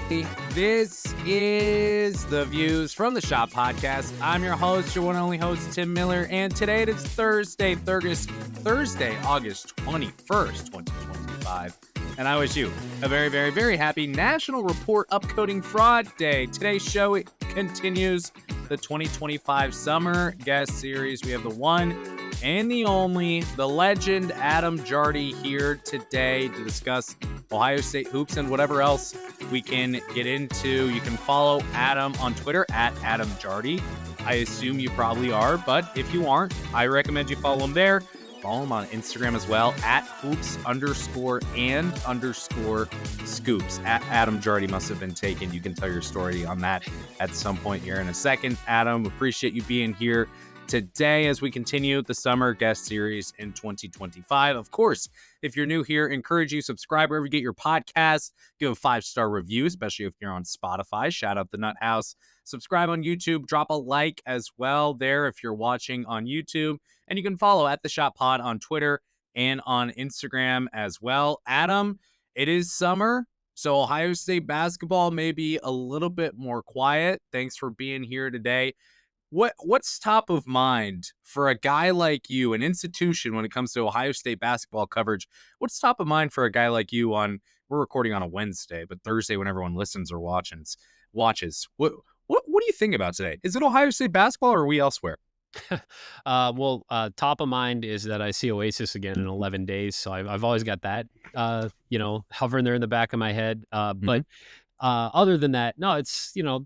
This is the Views from the Schott podcast. I'm your host, your one and only host, Tim Miller, and today it is Thursday, August 21st, 2025. And I wish you a very, very, very happy National Report Upcoding Fraud Day. Today's show continues the 2025 Summer Guest Series. We have the one and the only, the legend Adam Jardy here today to discuss Ohio State hoops and whatever else we can get into. You can follow Adam on Twitter at Adam Jardy. I assume you probably are, but if you aren't, I recommend you follow him there. Follow him on Instagram as well at hoops_and_scoops. At Adam Jardy must have been taken. You can tell your story on that at some point here in a second. Adam, appreciate you being here today as we continue the summer guest series in 2025. Of course, if you're new here, encourage you subscribe wherever you get your podcasts. Give a 5-star review, especially if you're on Spotify. Shout out the Nut House. Subscribe on YouTube. Drop a like as well there if you're watching on YouTube. And you can follow at the Schott Pod on Twitter and on Instagram as well. Adam, it is summer, so Ohio State basketball may be a little bit more quiet. Thanks for being here today. What's top of mind for a guy like you, an institution when it comes to Ohio State basketball coverage? What's top of mind for a guy like you on, we're recording on a Wednesday, but Thursday when everyone listens or watches. What do you think about today? Is it Ohio State basketball or are we elsewhere? Top of mind is that I see Oasis again in 11 days. So I've always got that, hovering there in the back of my head. But other than that, no, it's, the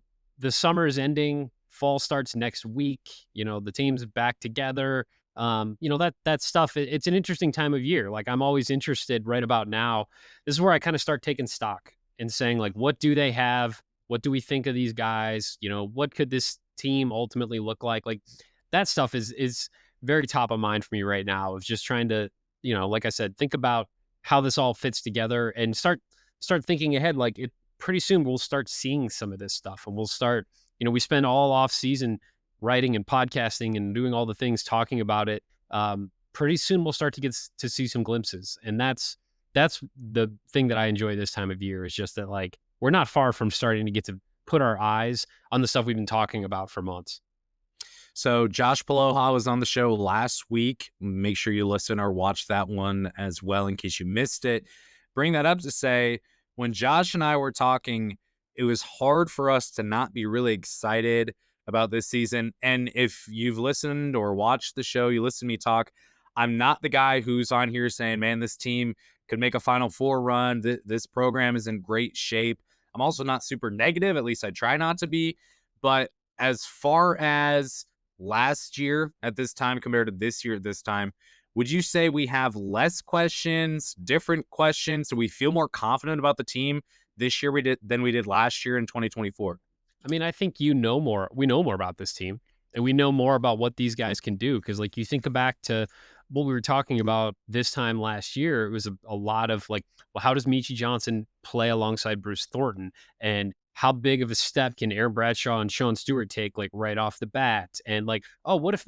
summer is ending. Fall starts next week. The team's back together. That stuff, it's an interesting time of year. Like, I'm always interested right about now. This is where I kind of start taking stock and saying, like, what do they have? What do we think of these guys? What could this team ultimately look like? Like, that stuff is very top of mind for me right now, of just trying to, like I said, think about how this all fits together and start thinking ahead. Like, pretty soon we'll start seeing some of this stuff, and we'll start, we spend all off season writing and podcasting and doing all the things, talking about it. Pretty soon we'll start to get to see some glimpses. And that's the thing that I enjoy this time of year, is just that, like, we're not far from starting to get to put our eyes on the stuff we've been talking about for months. So Josh Paloha was on the show last week. Make sure you listen or watch that one as well in case you missed it. Bring that up to say, when Josh and I were talking, it was hard for us to not be really excited about this season. And if you've listened or watched the show, you listen to me talk, I'm not the guy who's on here saying, man, this team could make a Final Four run. This program is in great shape. I'm also not super negative. At least I try not to be. But as far as last year at this time compared to this year at this time, would you say we have less questions, different questions? Do we feel more confident about the team this year than we did last year in 2024? I mean, I think we know more about this team, and we know more about what these guys can do. Because, like, you think back to what we were talking about this time last year, it was a lot of, like, well, how does Meechie Johnson play alongside Bruce Thornton? And how big of a step can Aaron Bradshaw and Sean Stewart take, like, right off the bat? And, like, oh, what if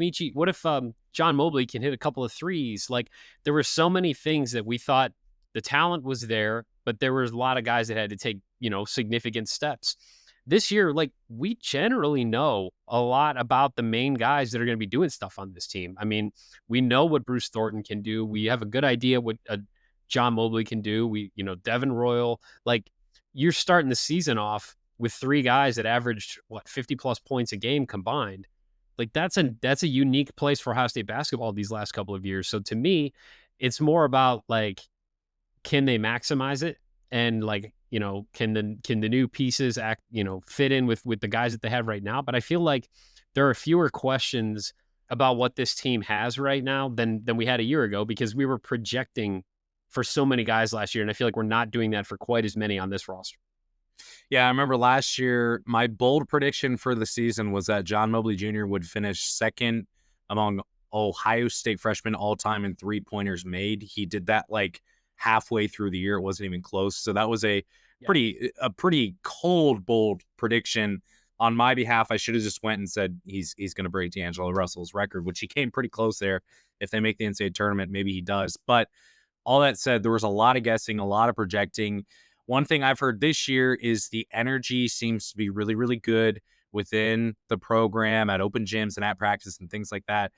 John Mobley can hit a couple of threes? Like, there were so many things that we thought the talent was there, but there was a lot of guys that had to take, significant steps. This year, like, we generally know a lot about the main guys that are going to be doing stuff on this team. I mean, we know what Bruce Thornton can do. We have a good idea what John Mobley can do. Devin Royal, like, you're starting the season off with 3 guys that averaged 50 plus points a game combined. Like, that's a unique place for Ohio State basketball these last couple of years. So to me, it's more about, like, can they maximize it? And, like, can the new pieces fit in with the guys that they have right now? But I feel like there are fewer questions about what this team has right now than we had a year ago, because we were projecting for so many guys last year. And I feel like we're not doing that for quite as many on this roster. Yeah, I remember last year, my bold prediction for the season was that John Mobley Jr. would finish second among Ohio State freshmen all time in 3-pointers made. He did that like halfway through the year. It wasn't even close. So that was a pretty cold, bold prediction on my behalf. I should have just went and said he's going to break D'Angelo Russell's record, which he came pretty close there. If they make the NCAA tournament, maybe he does. But all that said, there was a lot of guessing, a lot of projecting. One thing I've heard this year is the energy seems to be really, really good within the program at open gyms and at practice and things like that.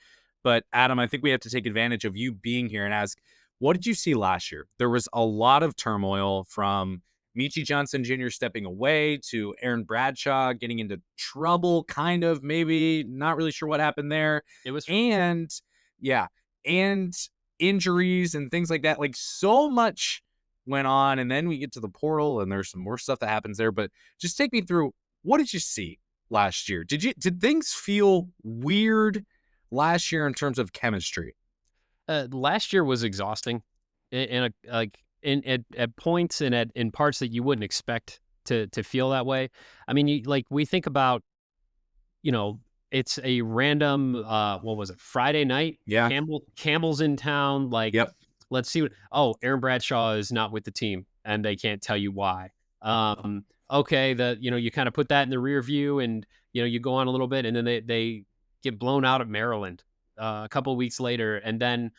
But Adam, I think we have to take advantage of you being here and ask, what did you see last year? There was a lot of turmoil from Michi Johnson Jr. stepping away to Aaron Bradshaw getting into trouble, kind of, maybe, not really sure what happened there. It was And yeah, and injuries and things like that. Like so much went on. And then we get to the portal and there's some more stuff that happens there. But just take me through, what did you see last year? Did things feel weird last year in terms of chemistry? last year was exhausting at points and in parts that you wouldn't expect to feel that way. I mean, we think about, it's a random what was it, Friday night? Yeah. Campbell's in town, Yep. let's see Aaron Bradshaw is not with the team and they can't tell you why. Okay, you kind of put that in the rear view and you go on a little bit and then they get blown out at Maryland a couple of weeks later, and then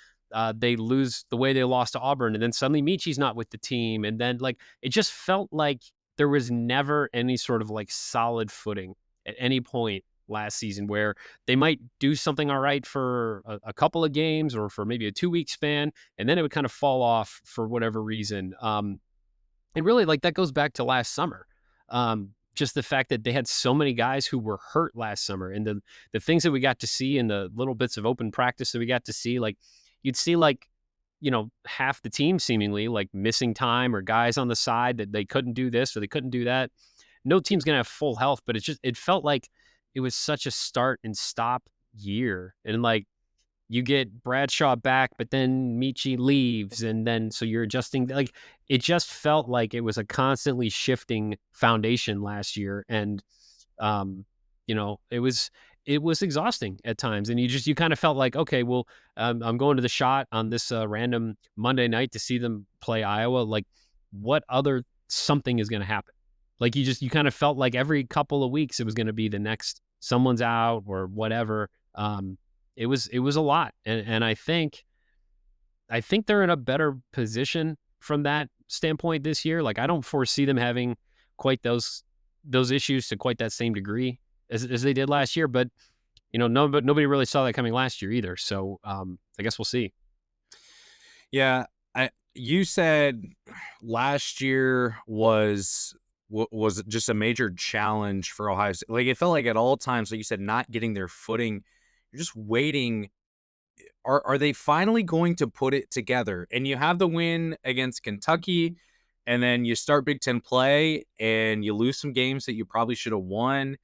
they lose the way they lost to Auburn, and then suddenly Michi's not with the team, and then it just felt like there was never any sort of solid footing at any point last season where they might do something all right for a couple of games or for maybe a 2-week span, and then it would kind of fall off for whatever reason. And really, that goes back to last summer. Just the fact that they had so many guys who were hurt last summer, and the things that we got to see in the little bits of open practice that we got to see, you'd see half the team seemingly missing time or guys on the side that they couldn't do this or they couldn't do that. No team's gonna have full health, but it felt like it was such a start and stop year, and you get Bradshaw back, but then Michi leaves, and then so you're adjusting. It just felt like it was a constantly shifting foundation last year, and it was exhausting at times, and you kind of felt like, okay, well, I'm going to the Schott on this random Monday night to see them play Iowa. What other something is going to happen? You kind of felt like every couple of weeks it was going to be the next someone's out or whatever. It was a lot, and I think they're in a better position from that standpoint this year. I don't foresee them having quite those issues to quite that same degree as they did last year, but nobody really saw that coming last year either. So I guess we'll see. Yeah, you said last year was just a major challenge for Ohio State. It felt like at all times, like you said, not getting their footing. You're just waiting. Are they finally going to put it together? And you have the win against Kentucky, and then you start Big Ten play, and you lose some games that you probably should have won.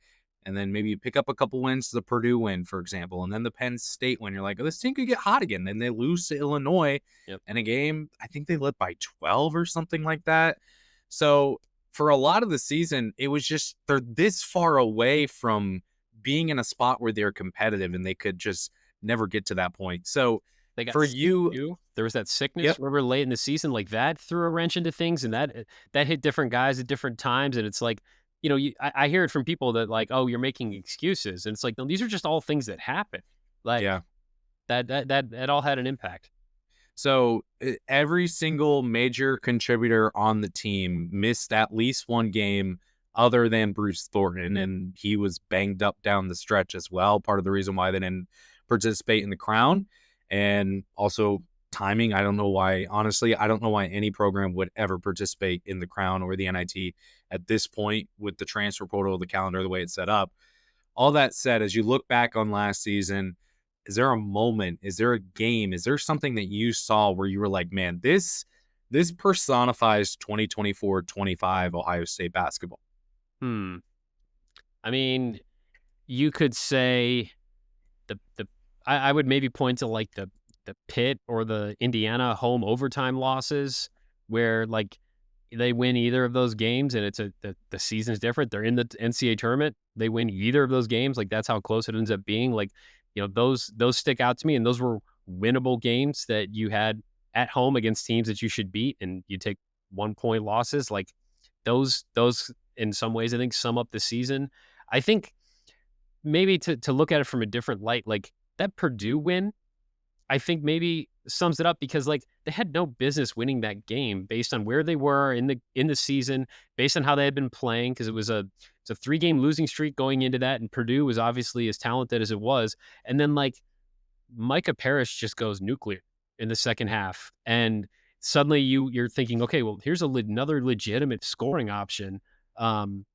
And then maybe you pick up a couple wins, the Purdue win, for example, and then the Penn State win. You're like, oh, this team could get hot again. Then they lose to Illinois in a game. I think they led by 12 or something like that. So for a lot of the season, it was just they're this far away from being in a spot where they're competitive, and they could just never get to that point. So They got for sick you, too. There was that sickness. Yep. Remember late in the season, that threw a wrench into things, and that hit different guys at different times. And it's I hear it from people that oh, you're making excuses, and it's no, these are just all things that happen. yeah. That all had an impact. So every single major contributor on the team missed at least one game other than Bruce Thornton, and he was banged up down the stretch as well. Part of the reason why they didn't participate in the Crown, and also timing. I don't know why, honestly, I don't know why any program would ever participate in the Crown or the NIT at this point with the transfer portal, the calendar, the way it's set up. All that said, as you look back on last season, is there a moment, is there a game, is there something that you saw where you were like, man, this personifies 2024-25 Ohio State basketball? I mean, you could say I would maybe point to the Pitt or the Indiana home overtime losses where they win either of those games and it's the season's different. They're in the NCAA tournament. They win either of those games. That's how close it ends up being. Those stick out to me, and those were winnable games that you had at home against teams that you should beat, and you take 1-point losses. Those in some ways I think sum up the season. I think maybe to look at it from a different light, that Purdue win, I think maybe sums it up because like they had no business winning that game based on where they were in the season, based on how they had been playing because it's a 3-game losing streak going into that, and Purdue was obviously as talented as it was, and then like Micah Parrish just goes nuclear in the second half, and suddenly you're thinking, okay, well here's another legitimate scoring option, um,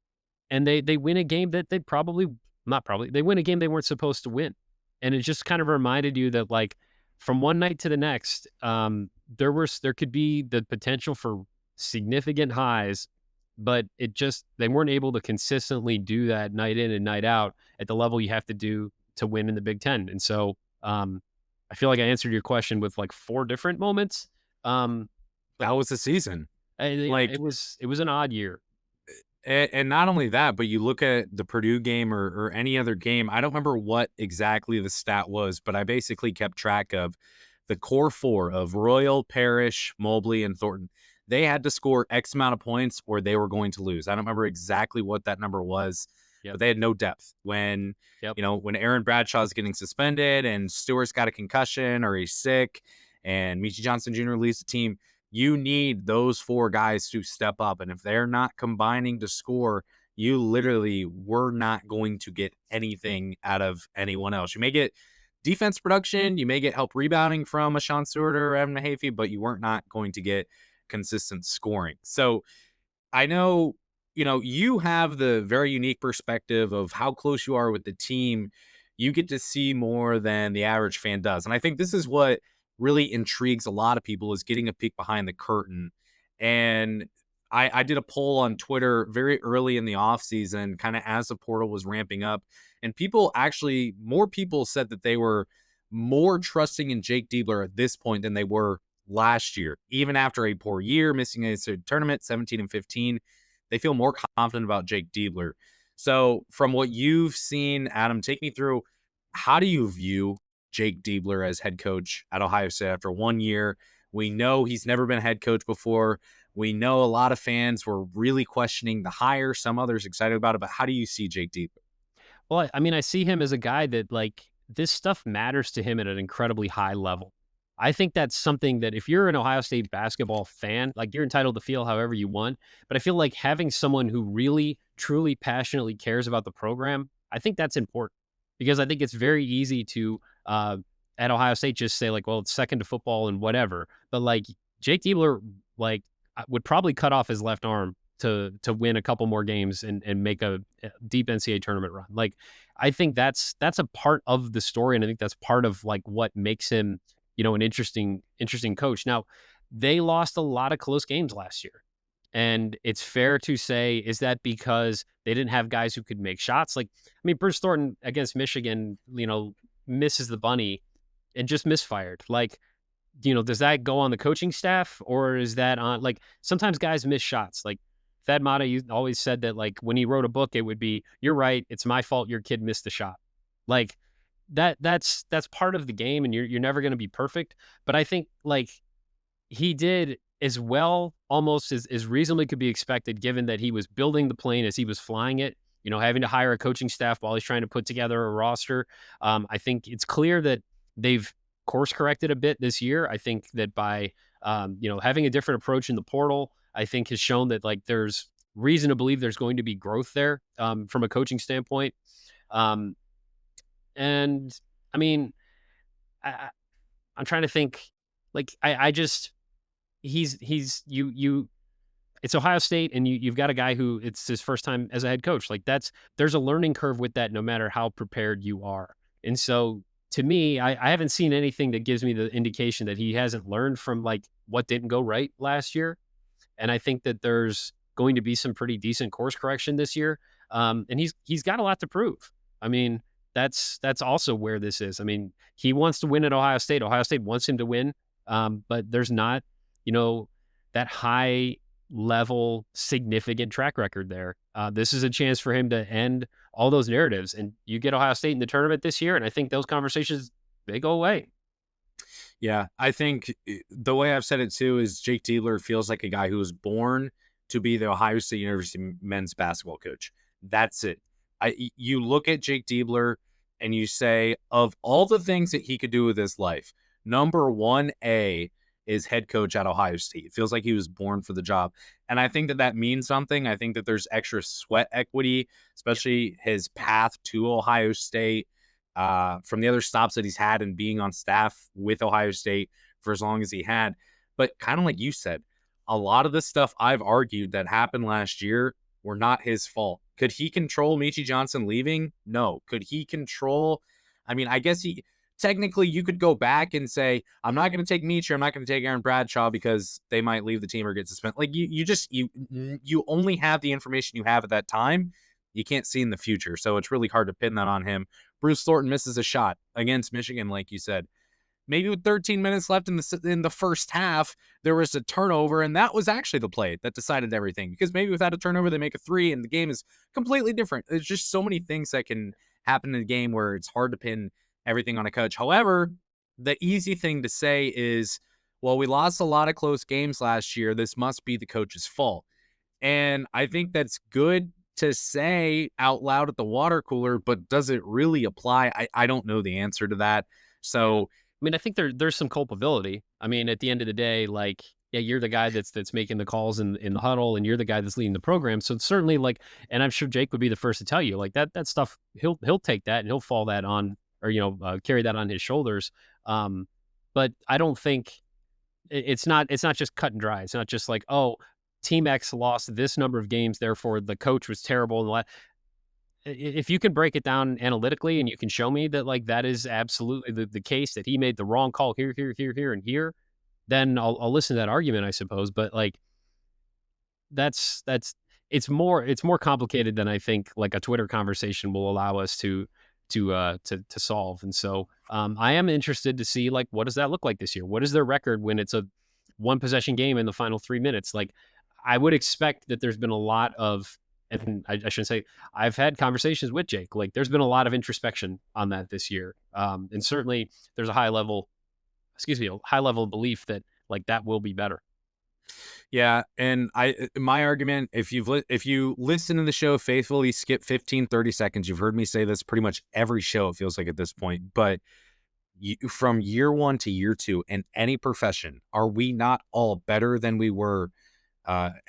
and they win a game that they probably not probably they win a game they weren't supposed to win, and it just kind of reminded you that like from one night to the next, there could be the potential for significant highs, but they weren't able to consistently do that night in and night out at the level you have to do to win in the Big Ten, and so I feel like I answered your question with like 4 different moments. But That was the season. Like, it was an odd year. and not only that, but you look at the Purdue game or any other game. I don't remember what exactly the stat was, but I basically kept track of the core 4 of Royal, Parrish, Mobley, and Thornton. They had to score X amount of points or they were going to lose. I don't remember exactly what that number was, Yep. but they had no depth. When Yep. when Aaron Bradshaw's getting suspended and Stewart's got a concussion or he's sick and Michi Johnson Jr. leaves the team, you need those 4 guys to step up. And if they're not combining to score, you literally were not going to get anything out of anyone else. You may get defense production, you may get help rebounding from a Sean Stewart or Evan Mahaffey, but you weren't not going to get consistent scoring. So I know, you have the very unique perspective of how close you are with the team. You get to see more than the average fan does. And I think this is what really intrigues a lot of people is getting a peek behind the curtain. And I did a poll on Twitter very early in the offseason, kind of as the portal was ramping up. And more people said that they were more trusting in Jake Diebler at this point than they were last year. Even after a poor year, missing a tournament, 17-15, they feel more confident about Jake Diebler. So from what you've seen, Adam, take me through, how do you view Jake Diebler as head coach at Ohio State after 1 year? We know he's never been a head coach before. We know a lot of fans were really questioning the hire, some others excited about it, but how do you see Jake Diebler? Well, I mean, I see him as a guy that like this stuff matters to him at an incredibly high level. I think that's something that if you're an Ohio State basketball fan, like you're entitled to feel however you want. But I feel like having someone who really, truly, passionately cares about the program, I think that's important because I think it's very easy to at Ohio State just say like, well, it's second to football and whatever. But like Jake Diebler, like would probably cut off his left arm to win a couple more games and make a deep NCAA tournament run. Like I think that's a part of the story, and I think that's part of like what makes him, an interesting coach. Now, they lost a lot of close games last year. And it's fair to say, is that because they didn't have guys who could make shots? Like, I mean, Bruce Thornton against Michigan, misses the bunny and just misfired. Like, does that go on the coaching staff or is that on like sometimes guys miss shots? Like Thad Matta, you always said that like when he wrote a book, it would be, you're right, it's my fault your kid missed the shot. Like that's part of the game and you're never going to be perfect. But I think like he did as well almost as reasonably could be expected given that he was building the plane as he was flying it, having to hire a coaching staff while he's trying to put together a roster. I think it's clear that they've course corrected a bit this year. I think that by having a different approach in the portal, I think has shown that like there's reason to believe there's going to be growth there from a coaching standpoint. And I mean, I'm trying to think. Like I just he's you. It's Ohio State, and you've got a guy who it's his first time as a head coach. Like there's a learning curve with that, no matter how prepared you are. And so to me, I haven't seen anything that gives me the indication that he hasn't learned from like what didn't go right last year. And I think that there's going to be some pretty decent course correction this year. And he's got a lot to prove. I mean, that's also where this is. I mean, he wants to win at Ohio State. Ohio State wants him to win, but there's not, that high level significant track record there. This is a chance for him to end all those narratives. And you get Ohio State in the tournament this year, and I think those conversations, they go away. Yeah, I think the way I've said it too is Jake Diebler feels like a guy who was born to be the Ohio State University men's basketball coach. That's it. You look at Jake Diebler and you say, of all the things that he could do with his life, number 1A is head coach at Ohio State. It feels like he was born for the job. And I think that that means something. I think that there's extra sweat equity, especially his path to Ohio State, from the other stops that he's had and being on staff with Ohio State for as long as he had. But kind of like you said, a lot of the stuff I've argued that happened last year were not his fault. Could he control Michi Johnson leaving? No. Could he control? I mean, I guess technically you could go back and say, I'm not going to take Michi, I'm not going to take Aaron Bradshaw because they might leave the team or get suspended. Like you only have the information you have at that time. You can't see in the future. So it's really hard to pin that on him. Bruce Thornton misses a shot against Michigan, like you said. Maybe with 13 minutes left in the first half, there was a turnover, and that was actually the play that decided everything. Because maybe without a turnover, they make a 3, and the game is completely different. There's just so many things that can happen in a game where it's hard to pin everything on a coach. However, the easy thing to say is, well, we lost a lot of close games last year. This must be the coach's fault. And I think that's good to say out loud at the water cooler, but does it really apply? I don't know the answer to that. So I mean, I think there's some culpability. I mean, at the end of the day, like, yeah, you're the guy that's making the calls in the huddle, and you're the guy that's leading the program. So it's certainly like, and I'm sure Jake would be the first to tell you, like that stuff, he'll take that and he'll fall that on, or carry that on his shoulders. But I don't think it's not just cut and dry. It's not just like, oh, Team X lost this number of games, therefore the coach was terrible. And if you can break it down analytically and you can show me that like that is absolutely the case, that he made the wrong call here, and here, then I'll listen to that argument, I suppose. But like that's it's more complicated than I think like a Twitter conversation will allow us to solve. And so I am interested to see like what does that look like this year? What is their record when it's a one possession game in the final 3 minutes? Like I would expect that there's been a lot of, and I shouldn't say, I've had conversations with Jake. Like there's been a lot of introspection on that this year. And certainly there's a high level of belief that like that will be better. Yeah, and my argument, if you listen to the show faithfully, skip 15-30 seconds, you've heard me say this pretty much every show, it feels like at this point, but from year 1 to year 2 in any profession, are we not all better than we were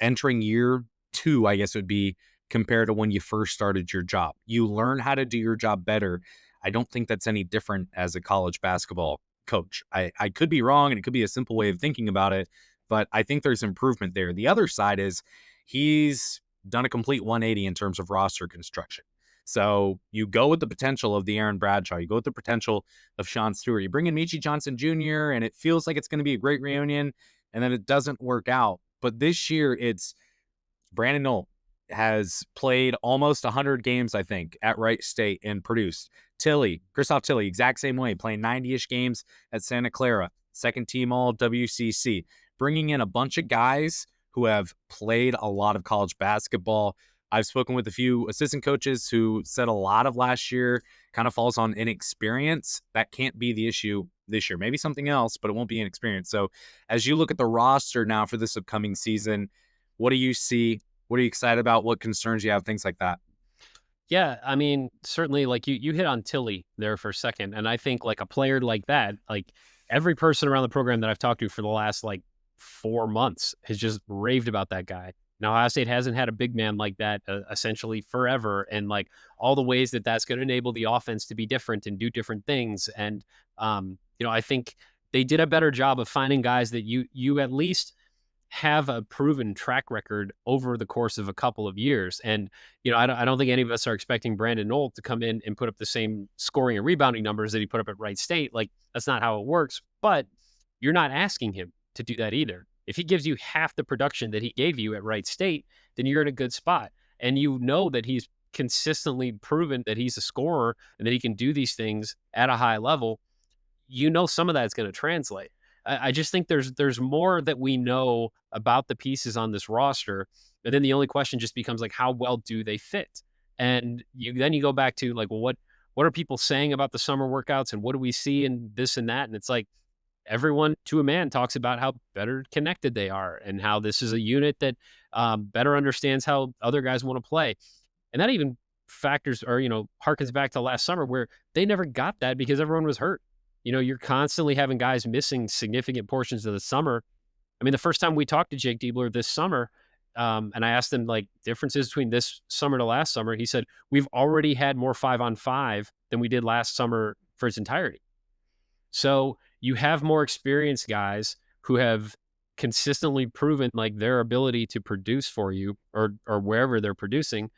entering year 2, I guess it would be, compared to when you first started your job? You learn how to do your job better. I don't think that's any different as a college basketball coach. I could be wrong, and it could be a simple way of thinking about it, but I think there's improvement there. The other side is he's done a complete 180 in terms of roster construction. So you go with the potential of the Aaron Bradshaw, you go with the potential of Sean Stewart, you bring in Michi Johnson Jr., and it feels like it's going to be a great reunion, and then it doesn't work out. But this year, it's Brandon Knoll has played almost 100 games, I think, at Wright State and produced. Christoph Tilly, exact same way, playing 90-ish games at Santa Clara, second team all WCC, bringing in a bunch of guys who have played a lot of college basketball. I've spoken with a few assistant coaches who said a lot of last year kind of falls on inexperience. That can't be the issue this year. Maybe something else, but it won't be inexperience. So as you look at the roster now for this upcoming season, what do you see? What are you excited about? What concerns you have? Things like that. Yeah, I mean, certainly like you hit on Tilly there for a second. And I think like a player like that, like every person around the program that I've talked to for the last like 4 months has just raved about that guy. Now, Ohio State hasn't had a big man like that essentially forever. And like all the ways that that's going to enable the offense to be different and do different things. And, I think they did a better job of finding guys that you at least have a proven track record over the course of a couple of years. And, I don't think any of us are expecting Brandon Knoll to come in and put up the same scoring and rebounding numbers that he put up at Wright State. Like that's not how it works, but you're not asking him to do that either. If he gives you half the production that he gave you at Wright State, then you're in a good spot. And you know that he's consistently proven that he's a scorer and that he can do these things at a high level. Some of that's going to translate. I just think there's more that we know about the pieces on this roster. And then the only question just becomes like, how well do they fit? And then you go back to like, well, what are people saying about the summer workouts and what do we see in this and that? And it's like, everyone to a man talks about how better connected they are and how this is a unit that better understands how other guys want to play. And that even factors or, harkens back to last summer where they never got that because everyone was hurt. You're constantly having guys missing significant portions of the summer. I mean, the first time we talked to Jake Diebler this summer, and I asked him like differences between this summer to last summer, he said, we've already had more 5-on-5 than we did last summer for its entirety. So you have more experienced guys who have consistently proven like their ability to produce for you or wherever they're producing,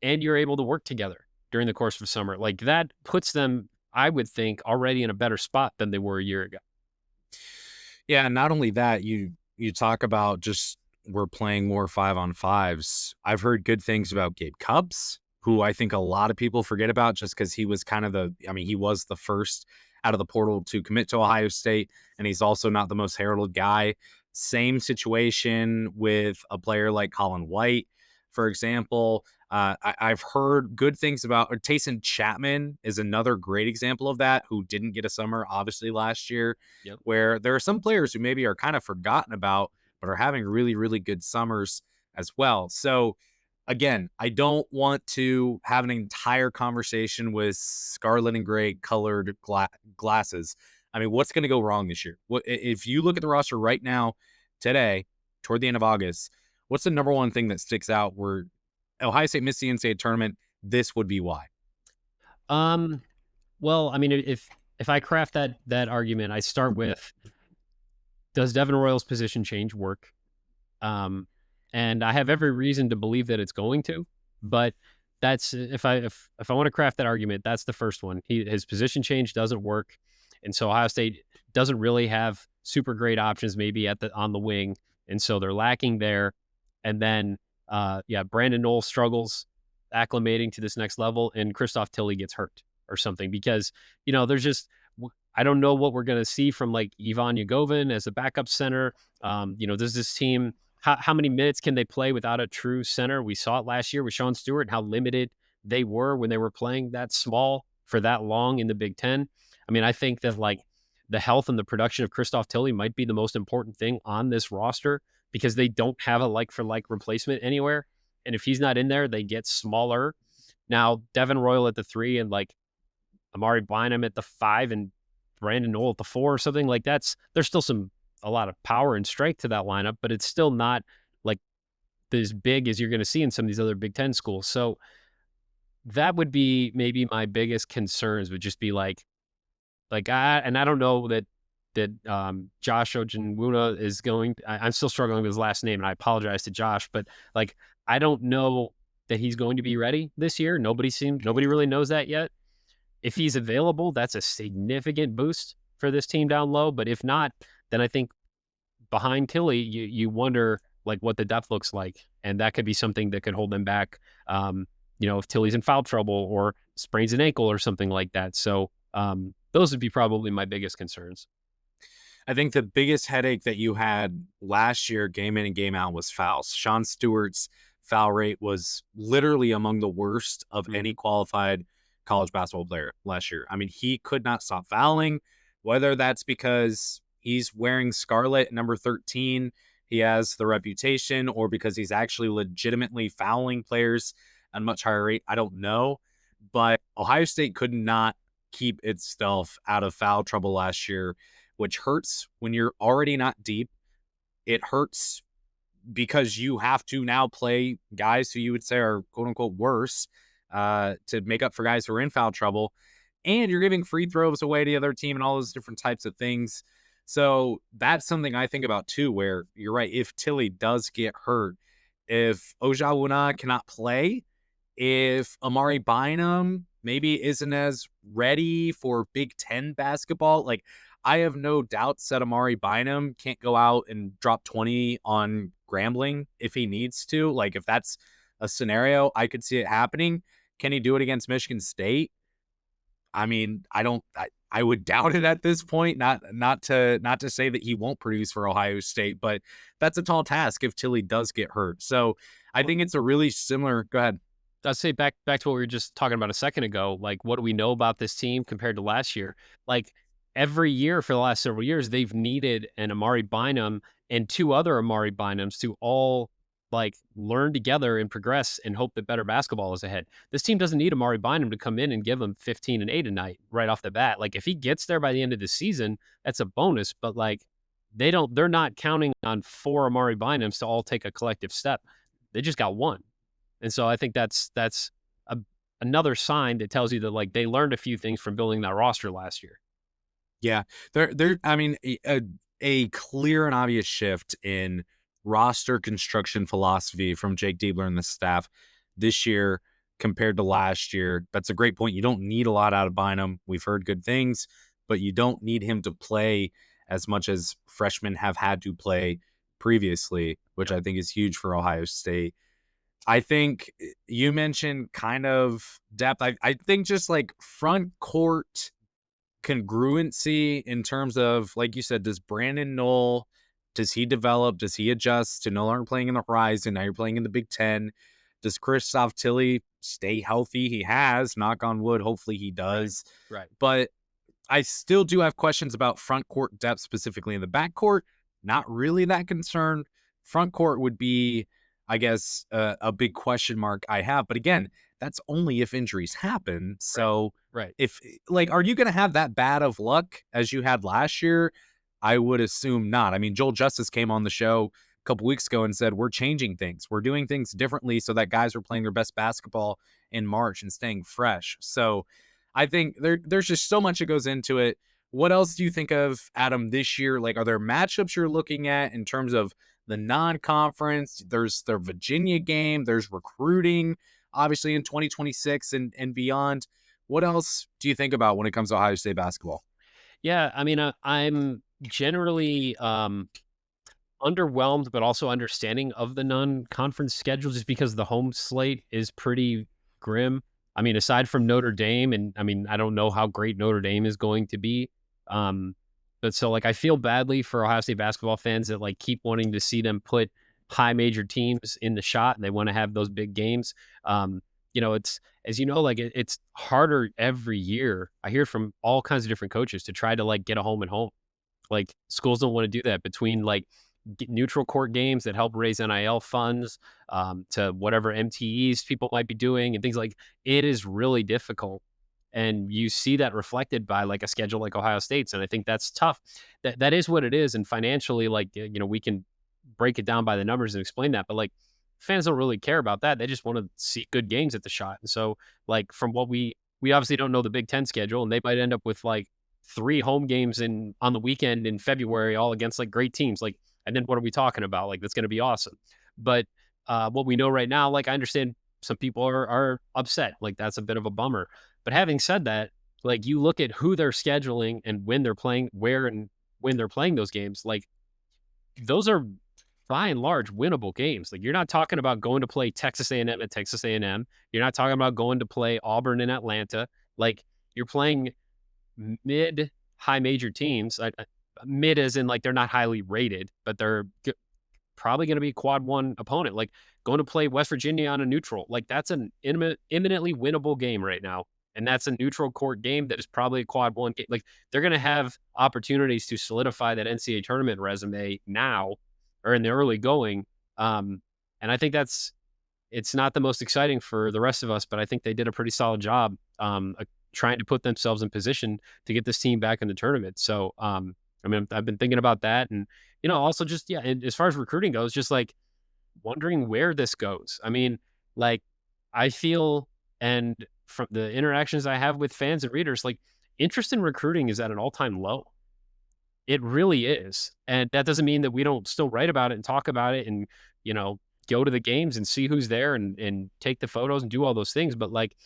and you're able to work together during the course of summer. Like that puts them, I would think, already in a better spot than they were a year ago. Yeah, and not only that, you talk about just we're playing more 5-on-5s. I've heard good things about Gabe Cubs, who I think a lot of people forget about just because he was kind of he was the first out of the portal to commit to Ohio State, and he's also not the most heralded guy. Same situation with a player like Colin White, for example. I've heard good things about, or Tayson Chapman is another great example of that, who didn't get a summer, obviously, last year, Yep. where there are some players who maybe are kind of forgotten about, but are having really, really good summers as well. So, again, I don't want to have an entire conversation with scarlet and gray colored glasses. I mean, what's going to go wrong this year? If you look at the roster right now, today, toward the end of August, what's the number one thing that sticks out where Ohio State missed the NCAA tournament? This would be why. Um, well, I mean, if I craft that argument, I start with, does Devin Royal's position change work? And I have every reason to believe that it's going to, but that's if I want to craft that argument, that's the first one. His position change doesn't work, and so Ohio State doesn't really have super great options maybe on the wing, and so they're lacking there. And then Brandon Knoll struggles acclimating to this next level, and Christoph Tilley gets hurt or something because there's just I don't know what we're going to see from like Ivan Yagovin as a backup center. Does this team, how many minutes can they play without a true center? We saw it last year with Sean Stewart, how limited they were when they were playing that small for that long in the Big Ten. I mean, I think that like the health and the production of Christoph Tilley might be the most important thing on this roster because they don't have a like for like replacement anywhere. And if he's not in there, they get smaller. Now, Devin Royal at the 3 and like Amari Bynum at the 5 and Brandon Knoll at the 4 or something like there's still a lot of power and strength to that lineup, but it's still not like as big as you're going to see in some of these other Big Ten schools. So that would be maybe my biggest concerns would just be like I don't know that Josh Ojinwuna is going. I'm still struggling with his last name, and I apologize to Josh, but like I don't know that he's going to be ready this year. Nobody really knows that yet. If he's available, that's a significant boost for this team down low. But if not, then I think behind Tilley, you wonder like what the depth looks like, and that could be something that could hold them back. If Tilley's in foul trouble or sprains an ankle or something like that. So those would be probably my biggest concerns. I think the biggest headache that you had last year, game in and game out, was fouls. Sean Stewart's foul rate was literally among the worst of any qualified college basketball player last year. I mean, he could not stop fouling, whether that's because he's wearing scarlet number 13, he has the reputation, or because he's actually legitimately fouling players at a much higher rate. I don't know, but Ohio State could not keep itself out of foul trouble last year, which hurts when you're already not deep. It hurts because you have to now play guys who you would say are quote unquote worse to make up for guys who are in foul trouble. And you're giving free throws away to the other team and all those different types of things. So that's something I think about too, where you're right. If Tilley does get hurt, if Ojawuna cannot play, if Amari Bynum maybe isn't as ready for Big Ten basketball, like I have no doubts that Amari Bynum can't go out and drop 20 on Grambling if he needs to. Like if that's a scenario, I could see it happening. Can he do it against Michigan State? I mean, I would doubt it at this point. Not to say that he won't produce for Ohio State, but that's a tall task if Tilley does get hurt. So I think it's a really similar. Go ahead. I'd say back to what we were just talking about a second ago. Like, what do we know about this team compared to last year? Like every year for the last several years, they've needed an Amari Bynum and 2 other Amari Bynums to all like learn together and progress and hope that better basketball is ahead. This team doesn't need Amari Bynum to come in and give them 15 and 8 a night right off the bat. Like if he gets there by the end of the season, that's a bonus, but like they're not counting on 4 Amari Bynums to all take a collective step. They just got one. And so I think that's a, another sign that tells you that like they learned a few things from building that roster last year. Yeah, there. I mean, a clear and obvious shift in roster construction philosophy from Jake Diebler and the staff this year compared to last year. That's a great point. You don't need a lot out of Bynum. We've heard good things, but you don't need him to play as much as freshmen have had to play previously, which I think is huge for Ohio State. I think you mentioned kind of depth. I think just like front court congruency in terms of, like you said, does Brandon Knoll, does he develop? Does he adjust to no longer playing in the Horizon? Now you're playing in the Big Ten. Does Christoph Tilly stay healthy? He has, knock on wood. Hopefully he does. Right. But I still do have questions about front court depth, specifically in the back court. Not really that concerned. Front court would be, I guess, a big question mark I have. But again, that's only if injuries happen. So Right. if like, are you going to have that bad of luck as you had last year? I would assume not. I mean, Joel Justice came on the show a couple weeks ago and said, we're changing things. We're doing things differently so that guys are playing their best basketball in March and staying fresh. So I think there's just so much that goes into it. What else do you think of, Adam, this year? Like, are there matchups you're looking at in terms of the non-conference? There's the Virginia game. There's recruiting, obviously, in 2026 and beyond. What else do you think about when it comes to Ohio State basketball? Yeah, I mean, I'm generally underwhelmed, but also understanding of the non-conference schedule, just because the home slate is pretty grim. I mean, aside from Notre Dame, and I mean, I don't know how great Notre Dame is going to be. Um, but so like, I feel badly for Ohio State basketball fans that like keep wanting to see them put high major teams in the shot, and they want to have those big games. It's, as you know, like it's harder every year. I hear from all kinds of different coaches to try to like get a home and home. Like schools don't want to do that, between like neutral court games that help raise NIL funds, to whatever MTEs people might be doing and things. Like it is really difficult. And you see that reflected by like a schedule like Ohio State's. And I think that's tough. That is what it is. And financially, like, we can break it down by the numbers and explain that. But like fans don't really care about that. They just want to see good games at the shot. And so like from what we obviously don't know the Big Ten schedule, and they might end up with like 3 home games on the weekend in February, all against like great teams. Like, and then what are we talking about? Like, that's going to be awesome. But what we know right now, like, I understand some people are upset. Like, that's a bit of a bummer. But having said that, like, you look at who they're scheduling and when they're playing, where and when they're playing those games, like, those are by and large winnable games. Like, you're not talking about going to play Texas A&M at Texas A&M. You're not talking about going to play Auburn in Atlanta. Like, you're playing mid high major teams. Mid as in like they're not highly rated, but they're probably going to be quad 1 opponent. Like going to play West Virginia on a neutral, like that's an imminently winnable game right now. And that's a neutral court game that is probably a quad 1 game. Like they're going to have opportunities to solidify that NCAA tournament resume now or in the early going. And I think it's not the most exciting for the rest of us, but I think they did a pretty solid job trying to put themselves in position to get this team back in the tournament. So, I mean, I've been thinking about that, and also just and as far as recruiting goes, just like wondering where this goes. I mean, like I feel, and from the interactions I have with fans and readers, like interest in recruiting is at an all-time low. It really is, and that doesn't mean that we don't still write about it and talk about it, and go to the games and see who's there and take the photos and do all those things. But like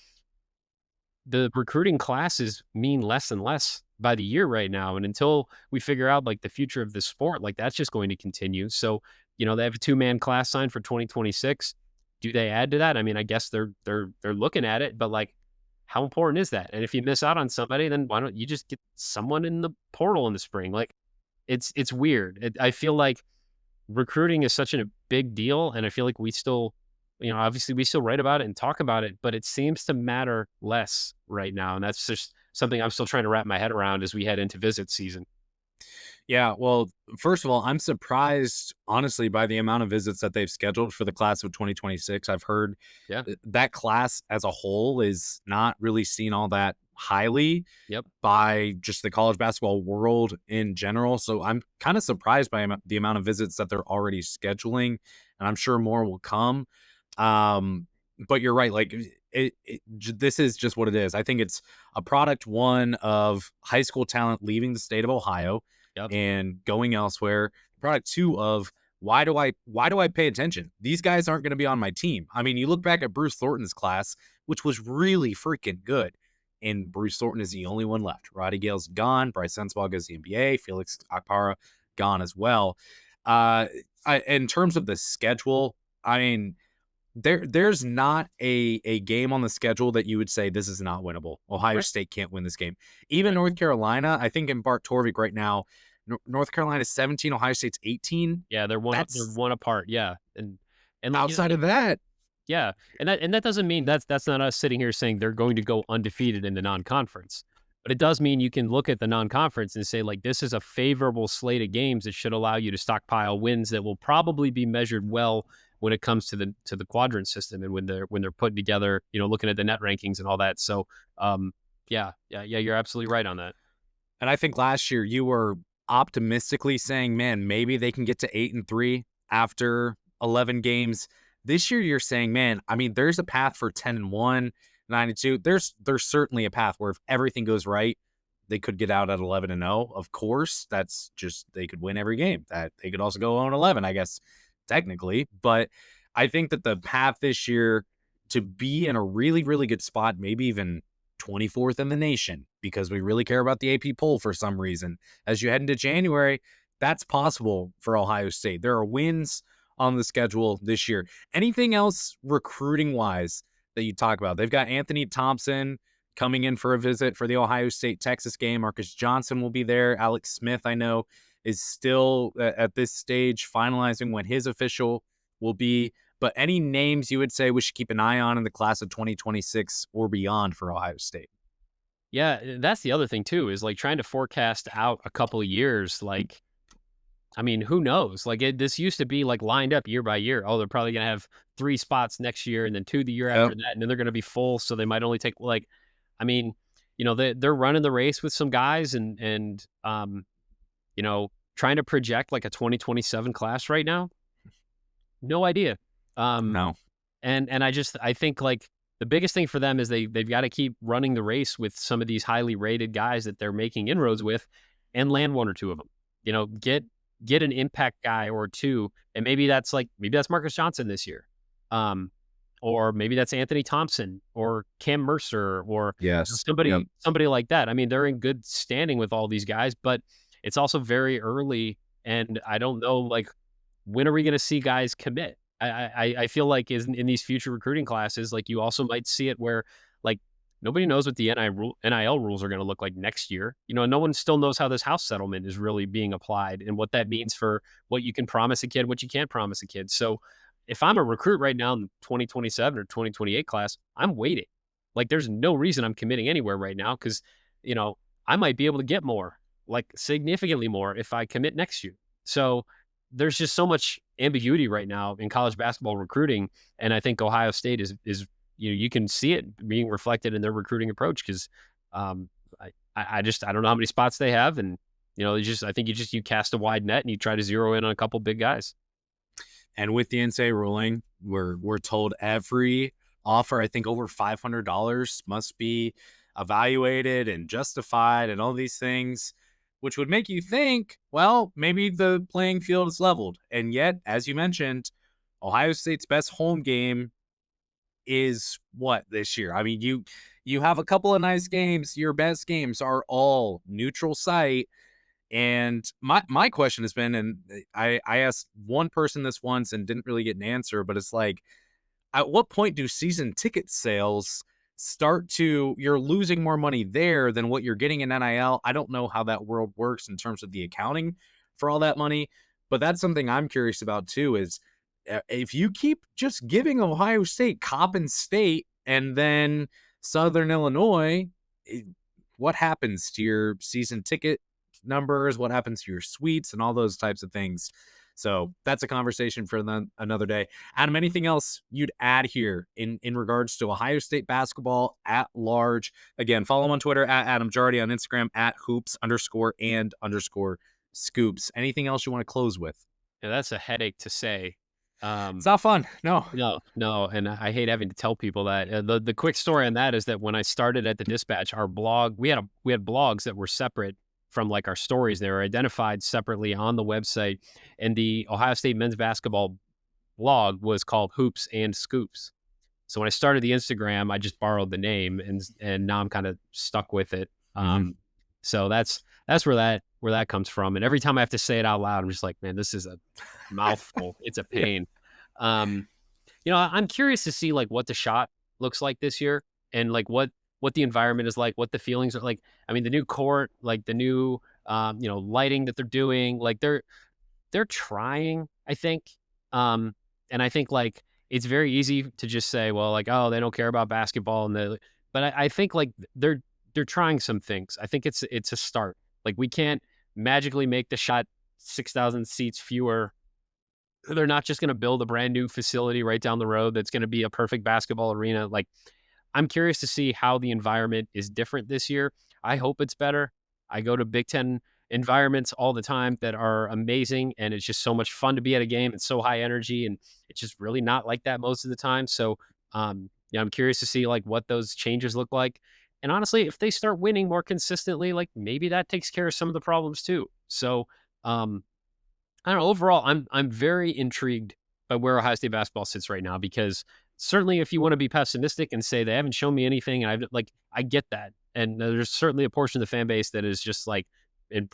the recruiting classes mean less and less by the year right now. And until we figure out like the future of the sport, like that's just going to continue. So, they have a 2-man class signed for 2026. Do they add to that? I mean, I guess they're looking at it, but like how important is that? And if you miss out on somebody, then why don't you just get someone in the portal in the spring? Like it's weird. I feel like recruiting is such a big deal. And I feel like we still, obviously we still write about it and talk about it, but it seems to matter less right now. And that's just something I'm still trying to wrap my head around as we head into visit season. Yeah, well, first of all, I'm surprised, honestly, by the amount of visits that they've scheduled for the class of 2026. I've heard Yeah. that class as a whole is not really seen all that highly Yep. by just the college basketball world in general. So I'm kind of surprised by the amount of visits that they're already scheduling, and I'm sure more will come. Um, but you're right. Like this is just what it is. I think it's a product one of high school talent leaving the state of Ohio Yep. and going elsewhere. Product two of why do I pay attention? These guys aren't going to be on my team. I mean, you look back at Bruce Thornton's class, which was really freaking good. And Bruce Thornton is the only one left. Roddy Gale's gone. Bryce Sensabaugh goes to the NBA. Felix Akpara gone as well. In terms of the schedule, I mean, there's not a game on the schedule that you would say this is not winnable. Ohio Right. State can't win this game. Even North Carolina, I think in Bart Torvik right now, North Carolina's 17, Ohio State's 18. Yeah, they're That's one apart. Yeah. And like, outside of that. yeah, and that doesn't mean that's not us sitting here saying they're going to go undefeated in the non-conference. But it does mean you can look at the non-conference and say, like, this is a favorable slate of games that should allow you to stockpile wins that will probably be measured well when it comes to the quadrant system and when they're putting together, looking at the net rankings and all that. So, yeah, you're absolutely right on that. And I think last year you were optimistically saying, man, maybe they can get to 8-3 after 11 games. This year you're saying, man, I mean, there's a path for 10-1, 9-2. There's certainly a path where if everything goes right, they could get out at 11-0. Of course, that's just they could win every game. That they could also go on 11, I guess, technically. But I think that the path this year to be in a really, really good spot, maybe even 24th in the nation, because we really care about the AP poll for some reason. As you head into January, that's possible for Ohio State. There are wins on the schedule this year. Anything else recruiting wise that you talk about? They've got Anthony Thompson coming in for a visit for the Ohio State Texas game. Marcus Johnson will be there. Alex Smith, I know, is still at this stage finalizing when his official will be. But any names you would say we should keep an eye on in the class of 2026 or beyond for Ohio State? Yeah, that's the other thing too, is like trying to forecast out a couple of years. Like, I mean, who knows? Like this used to be like lined up year by year. Oh, they're probably going to have 3 spots next year and then 2 the year Yep. after that. And then they're going to be full. So they might only take like, I mean, they're running the race with some guys trying to project like a 2027 class right now. No idea. Um, No. and I think like the biggest thing for them is they've got to keep running the race with some of these highly rated guys that they're making inroads with and land 1 or 2 of them. Get an impact guy or 2, and maybe that's Marcus Johnson this year. Or maybe that's Anthony Thompson or Cam Mercer or Yes. Yep. somebody like that. I mean, they're in good standing with all these guys, but it's also very early, and I don't know, like, when are we going to see guys commit? I feel like in these future recruiting classes, like you also might see it where like nobody knows what the NIL rules are going to look like next year. No one still knows how this house settlement is really being applied and what that means for what you can promise a kid, what you can't promise a kid. So if I'm a recruit right now in the 2027 or 2028 class, I'm waiting. Like there's no reason I'm committing anywhere right now because, I might be able to get more, like significantly more if I commit next year. So there's just so much ambiguity right now in college basketball recruiting. And I think Ohio State is you can see it being reflected in their recruiting approach because I don't know how many spots they have. And, I think you cast a wide net and you try to zero in on a couple big guys. And with the NCAA ruling, we're told every offer, I think over $500 must be evaluated and justified and all these things, which would make you think, well, maybe the playing field is leveled. And yet, as you mentioned, Ohio State's best home game is what this year? I mean, you have a couple of nice games. Your best games are all neutral site. And my question has been, and I asked one person this once and didn't really get an answer, but it's like, at what point do season ticket sales start to, you're losing more money there than what you're getting in NIL? I don't know how that world works in terms of the accounting for all that money, but that's something I'm curious about too, is if you keep just giving Ohio State Coppin State and then Southern Illinois, what happens to your season ticket numbers, what happens to your suites, and all those types of things. So that's a conversation for another day. Adam, anything else you'd add here in regards to Ohio State basketball at large? Again, follow him on Twitter at Adam Jardy, on Instagram at hoops_and_scoops. Anything else you want to close with? Yeah, that's a headache to say. It's not fun. No. And I hate having to tell people that. The quick story on that is that when I started at the Dispatch, our blog, we had blogs that were separate from like our stories. They were identified separately on the website, and the Ohio State men's basketball blog was called Hoops and Scoops. So when I started the Instagram, I just borrowed the name, and now I'm kind of stuck with it. So that's where that comes from. And every time I have to say it out loud, I'm just like, man, this is a mouthful. It's a pain. I'm curious to see like what the Schott looks like this year, and like what the environment is like, what the feelings are like. I mean, the new court, like the new, lighting that they're doing, like they're trying, I think. And I think like, it's very easy to just say, well, like, oh, they don't care about basketball. But I think like they're trying some things. I think it's a start. Like we can't magically make the Schott 6,000 seats fewer. They're not just going to build a brand new facility right down the road that's going to be a perfect basketball arena. Like, I'm curious to see how the environment is different this year. I hope it's better. I go to Big Ten environments all the time that are amazing, and it's just so much fun to be at a game. It's so high energy, and it's just really not like that most of the time. So, I'm curious to see like what those changes look like. And honestly, if they start winning more consistently, like maybe that takes care of some of the problems too. So, I don't know. Overall, I'm very intrigued by where Ohio State basketball sits right now, because certainly if you want to be pessimistic and say they haven't shown me anything, and I get that. And there's certainly a portion of the fan base that is just like in,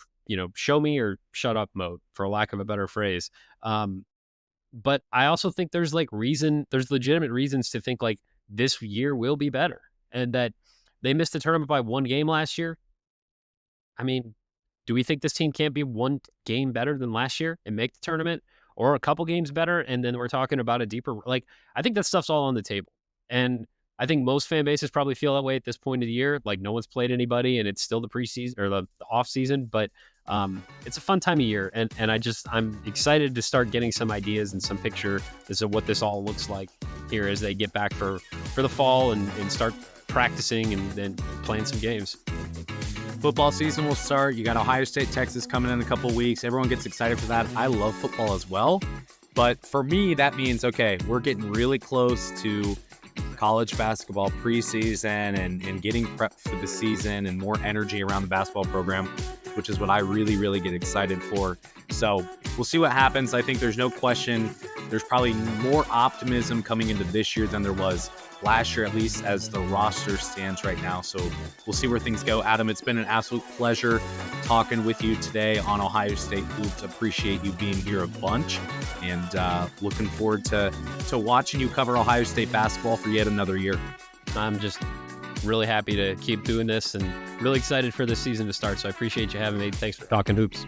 show me or shut up mode, for lack of a better phrase. But I also think there's legitimate reasons to think like this year will be better, and that they missed the tournament by one game last year. I mean, do we think this team can't be one game better than last year and make the tournament, or a couple games better? And then we're talking about a deeper, like, I think that stuff's all on the table. And I think most fan bases probably feel that way at this point of the year. Like, no one's played anybody and it's still the preseason or the off season, but it's a fun time of year. And I'm excited to start getting some ideas and some picture as to what this all looks like here as they get back for the fall and start practicing and then playing some games. Football season will start. You got Ohio State, Texas coming in a couple weeks. Everyone gets excited for that. I love football as well. But for me, that means, okay, we're getting really close to college basketball preseason and getting prepped for the season and more energy around the basketball program, which is what I really, really get excited for. So we'll see what happens. I think there's no question there's probably more optimism coming into this year than there was last year, at least as the roster stands right now. So we'll see where things go. Adam, it's been an absolute pleasure talking with you today on Ohio State Hoops. Appreciate you being here a bunch, and looking forward to watching you cover Ohio State basketball for yet another year. I'm just really happy to keep doing this and really excited for this season to start. So I appreciate you having me. Thanks for talking hoops.